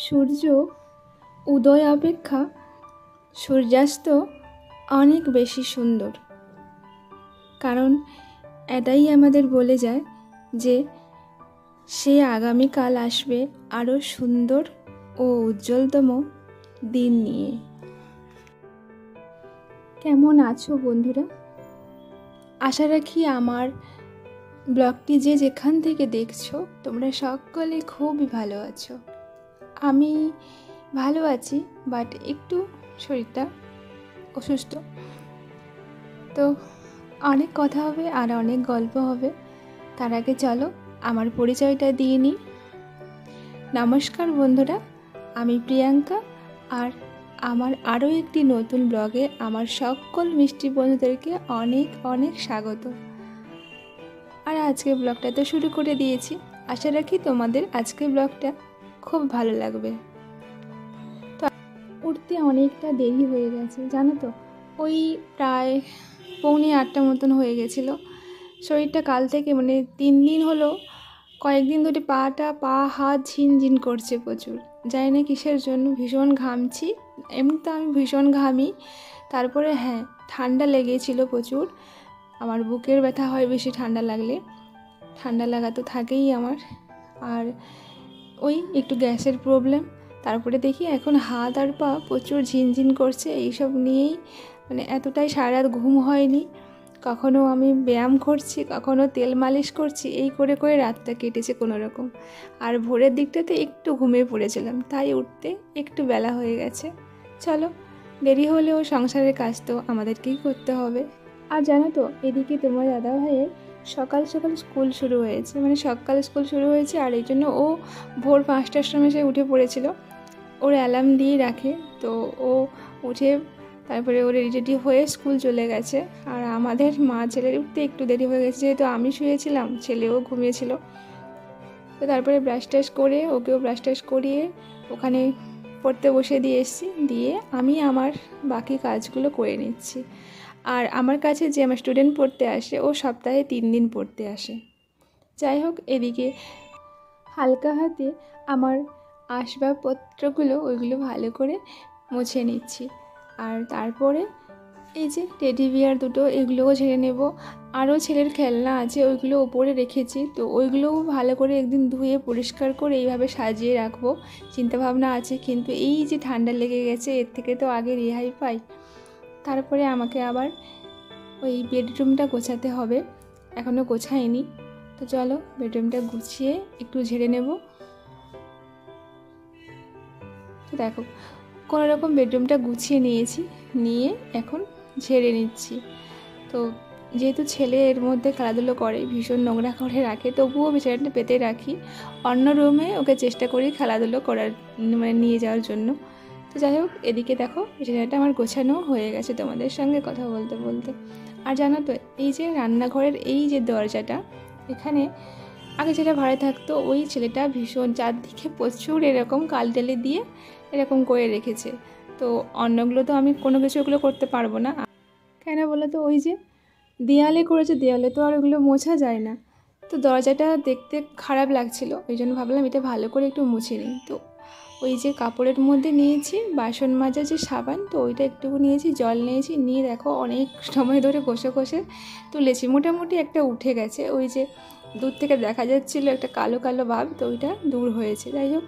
সূর্য উদয় অপেক্ষা সূর্যাস্ত অনেক বেশি সুন্দর। কারণ এটাই আমাদের বলে যায় যে সে আগামীকাল আসবে আরও সুন্দর ও উজ্জ্বলতম দিন নিয়ে। কেমন আছো বন্ধুরা? আশা রাখি আমার ব্লগটি যে যেখান থেকে দেখছো তোমরা সকলে খুবই ভালো আছো। আমি ভালো আছি, বাট একটু শরীরটা অসুস্থ। তো অনেক কথা হবে আর অনেক গল্প হবে, তার আগে চলো আমার পরিচয়টা দিয়ে নিই। নমস্কার বন্ধুরা, আমি প্রিয়াঙ্কা, আর আমার আরও একটি নতুন ব্লগে আমার সকল মিষ্টি বন্ধুদেরকে অনেক অনেক স্বাগত। আর আজকের ব্লগটা তো শুরু করে দিয়েছি, আশা রাখি তোমাদের আজকের ব্লগটা খুব ভালো লাগবে। তো উঠতে অনেকটা দেরি হয়ে গেছে জানো তো, ওই প্রায় 7:45 মতন হয়ে গেছিলো। শরীরটা কাল থেকে 3 দিন হলো, কয়েকদিন ধরে পা হাত ঝিনঝিন করছে প্রচুর, জানি না কিসের জন্য। ভীষণ ঘামছি, এমনি তো আমি ভীষণ ঘামি। তারপরে হ্যাঁ, ঠান্ডা লেগেছিল প্রচুর। আমার বুকের ব্যথা হয় বেশি ঠান্ডা লাগলে, ঠান্ডা লাগা তো থাকেই আমার। আর ওই একটু গ্যাসের প্রবলেম। তারপরে দেখি এখন হাত আর পা প্রচুর ঝিনঝিন করছে। এইসব নিয়েই এতটাই সারা রাত ঘুম হয়নি। কখনো আমি ব্যায়াম করছি, কখনো তেল মালিশ করছি, এই করে করে রাতটা কেটেছে কোনো রকম। আর ভোরের দিকটাতে একটু ঘুমিয়ে পড়েছিলাম, তাই উঠতে একটু বেলা হয়ে গেছে। চলো, দেরি হলেও সংসারের কাজ তো আমাদেরকেই করতে হবে। আর জানো তো, এদিকে তোমার দাদা ভাইয়ের সকাল সকাল স্কুল শুরু হয়েছে, সকাল স্কুল শুরু হয়েছে। আর এই জন্য ও ভোর 5টার সময় সে উঠে পড়েছিল। ওর অ্যালার্ম দিয়ে রাখে, তো ও উঠে তারপরে ও রেডি হয়ে স্কুল চলে গেছে। আর আমাদের মা ছেলের উঠতে একটু দেরি হয়ে গেছে, যেহেতু আমি শুয়েছিলাম, ছেলেও ঘুমিয়েছিল। তো তারপরে ব্রাশ টাশ করে ওকেও ব্রাশ টাশ করিয়ে ওখানে পড়তে বসে দিয়ে এসেছি, দিয়ে আমি আমার বাকি কাজগুলো করে নিচ্ছি। আর আমার কাছে যে আমার স্টুডেন্ট পড়তে আসে, ও সপ্তাহে 3 দিন পড়তে আসে। যাই হোক, এদিকে হালকা হাতে আমার আসবাবপত্রগুলো ওইগুলো ভালো করে মুছে নিচ্ছি। আর তারপরে এই যে টেডি বিয়ার দুটো, এগুলোও ঝেড়ে নেব। আরও ছেলের খেলনা আছে, ওইগুলো ওপরে রেখেছি, তো ওইগুলোও ভালো করে একদিন ধুয়ে পরিষ্কার করে এইভাবে সাজিয়ে রাখবো চিন্তাভাবনা আছে। কিন্তু এই যে ঠান্ডা লেগে গেছে, এর থেকে তো আগে রেহাই পাই। তারপরে আমাকে আবার ওই বেডরুমটা গোছাতে হবে, এখনও গোছাইনি। তো চলো বেডরুমটা গুছিয়ে একটু ঝেড়ে নেব। তো দেখো, কোনো রকম বেডরুমটা গুছিয়ে নিয়েছি, নিয়ে এখন ঝেড়ে নিচ্ছি। তো যেহেতু ছেলে এর মধ্যে খেলাধুলো করে, ভীষণ নোংরা করে রাখে, তবুও বিছানাটা পেতে রাখি। অন্য রুমে ওকে চেষ্টা করি খেলাধুলো করার নিয়ে যাওয়ার জন্য। তো যাই হোক, এদিকে দেখো বিছানাটা আমার গোছানো হয়ে গেছে তোমাদের সঙ্গে কথা বলতে বলতে। আর জানো তো, এই যে রান্নাঘরের এই যে দরজাটা, এখানে আগে যেটা ভাড়া থাকতো, ওই ছেলেটা ভীষণ চারদিকে প্রচুর এরকম কালটালি দিয়ে এরকম করে রেখেছে। তো অন্যগুলো তো আমি কোনো কিছু ওগুলো করতে পারবো না। কেন বলো তো, ওই যে দেয়ালে করেছে, দেয়ালে তো আর ওগুলো মোছা যায় না। তো দরজাটা দেখতে খারাপ লাগছিল, ওই জন্য ভাবলাম এটা ভালো করে একটু মুছে নিই। তো ওই যে কাপড়ের মধ্যে নিয়েছি বাসন মাজার যে সাবান, তো ওইটা একটুকু নিয়েছি, জল নিয়েছি, নিয়ে দেখো অনেক সময় ধরে ঘষে ঘষে তুলেছি। মোটামুটি একটা উঠে গেছে, ওই যে দূর থেকে দেখা যাচ্ছিলো একটা কালো কালো ভাব, তো ওইটা দূর হয়েছে। যাই হোক,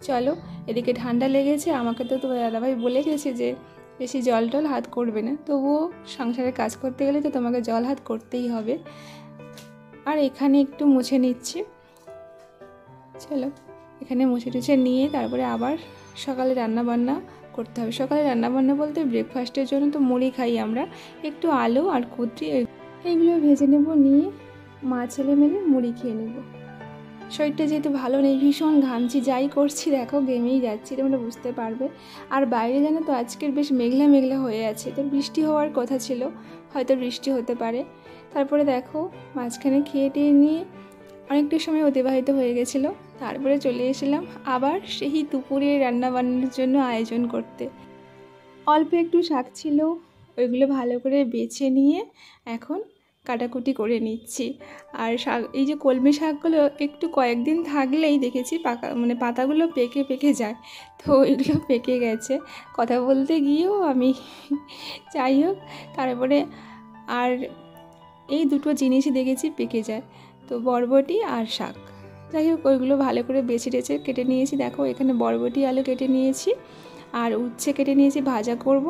চলো, এদিকে ঠান্ডা লেগেছে। আমাকে তো তোমার দাদাভাই বলে গেছে যে বেশি জল টল হাত করবে না, তবুও সংসারে কাজ করতে গেলে তো তোমাকে জল হাত করতেই হবে। আর এখানে একটু মুছে নিচ্ছি। চলো, এখানে মুছে টুছে নিয়ে তারপরে আবার সকালে রান্নাবান্না করতে হবে। সকালে রান্নাবান্না বলতে ব্রেকফাস্টের জন্য তো মুড়ি খাই আমরা, একটু আলু আর কুদরি এইগুলো ভেজে নেব, নিয়ে মা ছেলে মিলে মুড়ি খেয়ে নেব। শরীরটা যেহেতু ভালো নেই, ভীষণ ঘামছি, যাই করছি দেখো ঘেমেই যাচ্ছি, তোমরা বুঝতে পারবে। আর বাইরে জানো তো আজকের বেশ মেঘলা মেঘলা হয়ে আছে, তো বৃষ্টি হওয়ার কথা ছিল, হয়তো বৃষ্টি হতে পারে। তারপরে দেখো মাঝখানে খেয়ে টেয়ে নিয়ে অনেকটা সময় অতিবাহিত হয়ে গেছিলো। তারপরে চলে এসেছিলাম আবার সেই দুপুরে রান্নাবান্নার জন্য আয়োজন করতে। অল্প একটু শাক ছিল, ওইগুলো ভালো করে বেছে নিয়ে এখন কাটাকুটি করে নিচ্ছি। আর শাক, এই যে কলমি শাকগুলো একটু কয়েকদিন থাকলেই দেখেছি পাকা মানে পাতাগুলো পেকে পেকে যায়, তো ওইগুলো পেকে গেছে কথা বলতে গিয়েও আমি। যাই হোক, তারপরে আর এই দুটো জিনিসই দেখেছি পেকে যায়, তো বরবটি আর শাক। যাই হোক, ওইগুলো ভালো করে বেছে টেছে কেটে নিয়েছি। দেখো এখানে বরবটি আলু কেটে নিয়েছি, আর উচ্ছে কেটে নিয়েছি, ভাজা করব,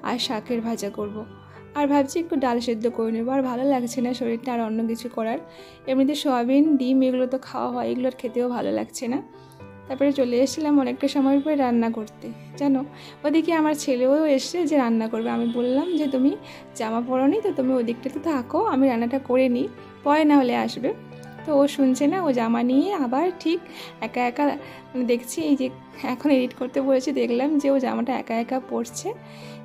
আর শাকের ভাজা করব। আর ভাবছি একটু ডাল সেদ্ধ করে নেবো, আর ভালো লাগছে না শরীরটা আর অন্য কিছু করার। এমনিতে সয়াবিন ডিম এগুলো তো খাওয়া হয়, এগুলো আর খেতেও ভালো লাগছে না। তারপরে চলে এসেছিলাম অনেকটা সময় পরে রান্না করতে। জানো, ওদিকে আমার ছেলেও এসছে যে রান্না করবে। আমি বললাম যে তুমি জামা পরোনি, তো তুমি ওদিকটাতে থাকো, আমি রান্নাটা করে নিই, পরে না হলে আসবে। তো ও শুনছে না, ও জামা নিয়ে আবার ঠিক একা একা মানে দেখছি, এই যে এখন এডিট করতে বলেছি, দেখলাম যে ও জামাটা একা একা পরছে।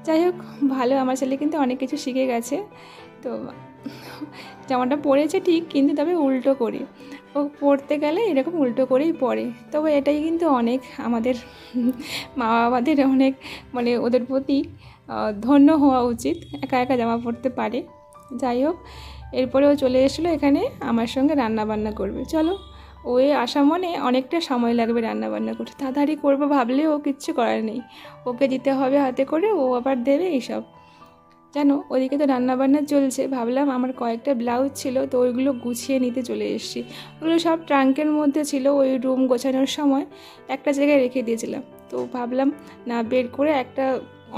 যাই হোক, ভালো, আমার ছেলে কিন্তু অনেক কিছু শিখে গেছে। তো জামাটা পরেছে ঠিক, কিন্তু তবে উল্টো করে, ও পড়তে গেলে এরকম উল্টো করেই পড়ে। তবে এটাই কিন্তু অনেক আমাদের মা বাবাদের অনেক মানে ওদের প্রতি ধন্য হওয়া উচিত, একা একা জামা পরতে পারে। যাই হোক, এরপরে ও চলে এসেছিলো এখানে আমার সঙ্গে রান্না বান্না করবে। চলো, ওই আসা মনে অনেকটা সময় লাগবে রান্না বান্না করতে, তাড়াতাড়ি করবো ভাবলেও কিচ্ছু করার নেই, ওকে দিতে হবে হাতে করে, ও আবার দেবে এইসব। জানো, ওদিকে তো রান্নাবান্না চলছে, ভাবলাম আমার কয়েকটা ব্লাউজ ছিল, তো ওইগুলো গুছিয়ে নিতে চলে এসেছি। ওগুলো সব ট্রাঙ্কের মধ্যে ছিল, ওই রুম গোছানোর সময় একটা জায়গায় রেখে দিয়েছিলাম। তো ভাবলাম না, বের করে একটা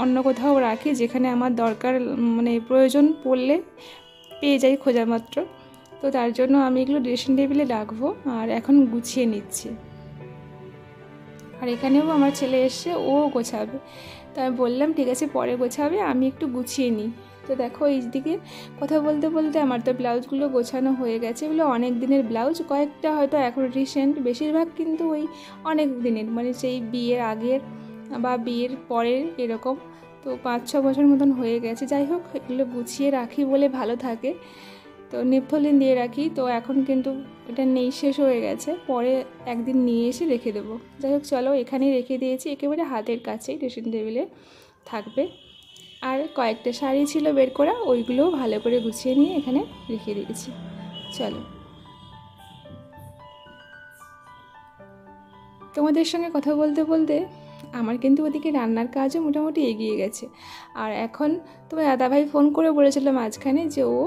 অন্য কোথাও রাখি, যেখানে আমার দরকার মানে প্রয়োজন পড়লে পেয়ে যাই খোঁজা মাত্র। তো তার জন্য আমি এগুলো ড্রেসিং টেবিলে রাখবো, আর এখন গুছিয়ে নিচ্ছি। আর এখানেও আমার ছেলে এসছে, ও গোছাবে। তো আমি বললাম ঠিক আছে পরে গোছাবে, আমি একটু গুছিয়ে নিই। তো দেখো, এই দিকে কথা বলতে বলতে আমার তো ব্লাউজগুলো গোছানো হয়ে গেছে। এগুলো অনেক দিনের ব্লাউজ, কয়েকটা হয়তো এখন রিসেন্ট, বেশিরভাগ কিন্তু ওই অনেক দিনের, মানে সেই বিয়ের আগের বা বিয়ের পরের এরকম। তো 5-6 বছর মতন হয়ে গেছে। যাই হোক, এগুলো গুছিয়ে রাখি বলে ভালো থাকে, তো নেপথলিন দিয়ে রাখি। তো এখন কিন্তু এটা নেই, শেষ হয়ে গেছে, পরে একদিন নিয়ে এসে রেখে দেবো। যাই হোক, চলো, এখানেই রেখে দিয়েছি, একেবারে হাতের কাছেই ড্রেসিং টেবিলে থাকবে। আর কয়েকটা শাড়ি ছিল বের করা, ওইগুলোও ভালো করে গুছিয়ে নিয়ে এখানে রেখে দিয়েছি। চলো, তোমাদের সঙ্গে কথা বলতে বলতে আমার কিন্তু ওদিকে রান্নার কাজও মোটামুটি এগিয়ে গেছে। আর এখন তোমার দাদাভাই ফোন করে বলেছিল মাঝখানে যে ও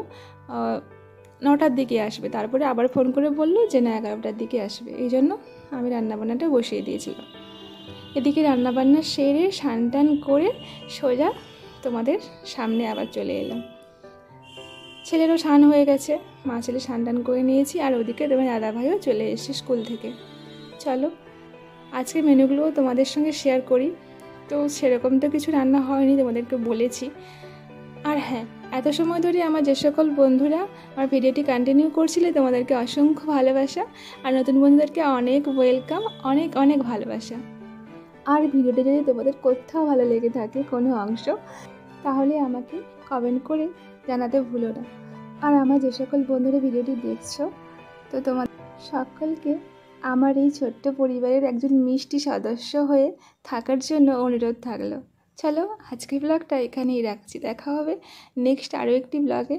9টার দিকে আসবে, তারপরে আবার ফোন করে বললো যে না 11টার দিকে আসবে। এই জন্য আমি রান্নাবান্নাটা বসিয়ে দিয়েছিলাম। এদিকে রান্নাবান্না সেরে স্নান টান করে সোজা তোমাদের সামনে আবার চলে এলাম। ছেলেরও স্নান হয়ে গেছে, মা ছেলে স্নান টান করে নিয়েছি। আর ওদিকে তোমার দাদাভাইও চলে এসেছে স্কুল থেকে। চলো, আজকে মেনুগুলোও তোমাদের সঙ্গে শেয়ার করি। তো সেরকম তো কিছু রান্না হয়নি, তোমাদেরকে বলেছি। আর হ্যাঁ, এত সময় ধরে আমার যে সকল বন্ধুরা আমার ভিডিওটি কন্টিনিউ করছিলে, তোমাদেরকে অসংখ্য ভালোবাসা। আর নতুন বন্ধুদেরকে অনেক ওয়েলকাম, অনেক অনেক ভালোবাসা। আর ভিডিওটা যদি তোমাদের কোথাও ভালো লেগে থাকে কোনো অংশ, তাহলে আমাকে কমেন্ট করে জানাতে ভুলো না। আর আমার যে সকল বন্ধুরা ভিডিওটি দেখছো, তো তোমাদের সকলকে আমার এই ছোট্ট পরিবারের একজন মিষ্টি সদস্য হয়ে থাকার জন্য অনুরোধ থাকলো। চলো, আজকের ব্লগটা এখানেই রাখছি, দেখা হবে নেক্সট আরও একটি ব্লগে।